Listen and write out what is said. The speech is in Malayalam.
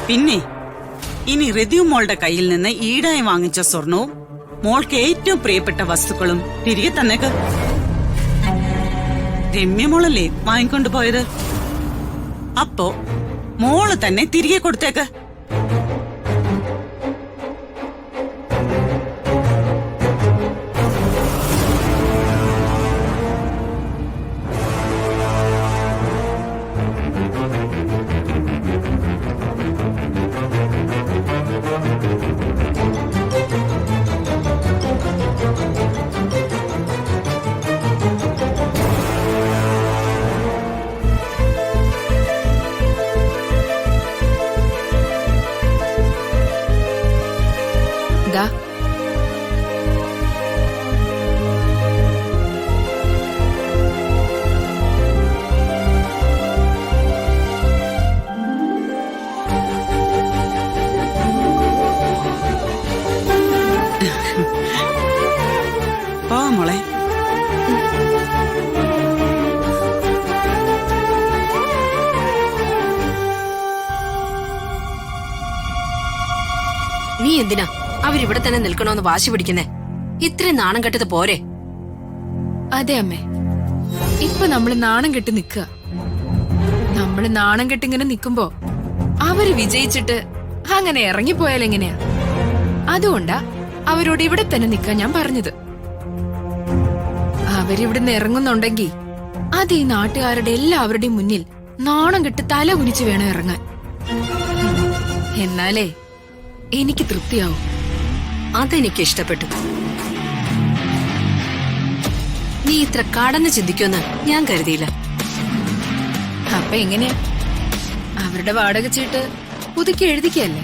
പിന്നെ ഇനി ഋതു മോളുടെ കയ്യിൽ നിന്ന് ഈടായി വാങ്ങിച്ച സ്വർണവും മോൾക്ക് ഏറ്റവും പ്രിയപ്പെട്ട വസ്തുക്കളും തിരികെ തന്നേക്ക്. രമ്യ മോളല്ലേ വാങ്ങിക്കൊണ്ടു പോയത്, അപ്പോ മോള് തന്നെ തിരികെ കൊടുത്തേക്ക്. ദാ പോ മോളെ. നീ എന്തിനാ അവരിവിടെ തന്നെ നിൽക്കണോന്ന് വാശി പിടിക്കുന്നേ? ഇത്രയും നാണം കെട്ടത് പോരെ? അതെ അമ്മേ, ഇപ്പൊ നമ്മള് നാണം കെട്ട് നിക്കുക. നമ്മള് നാണം കെട്ടിങ്ങനെ നിക്കുമ്പോ അവര് വിജയിച്ചിട്ട് അങ്ങനെ ഇറങ്ങിപ്പോയാൽ എങ്ങനെയാ? അതുകൊണ്ടാ അവരോട് ഇവിടെ തന്നെ നിക്കാൻ ഞാൻ പറഞ്ഞത്. അവരിവിടുന്ന് ഇറങ്ങുന്നുണ്ടെങ്കിൽ അത് ഈ നാട്ടുകാരുടെ എല്ലാവരുടെയും മുന്നിൽ നാണം കെട്ട് തല കുനിച്ച് വേണം ഇറങ്ങാൻ. എന്നാലേ എനിക്ക് തൃപ്തിയാവും. അതെനിക്ക് ഇഷ്ടപ്പെട്ടു. നീ ഇത്ര കടന്ന് ചിന്തിക്കുമെന്ന് ഞാൻ കരുതിയില്ല. അപ്പൊ എങ്ങനെയാ? അവരുടെ വാടക ചീട്ട് പുതുക്കി എഴുതിക്കല്ലേ?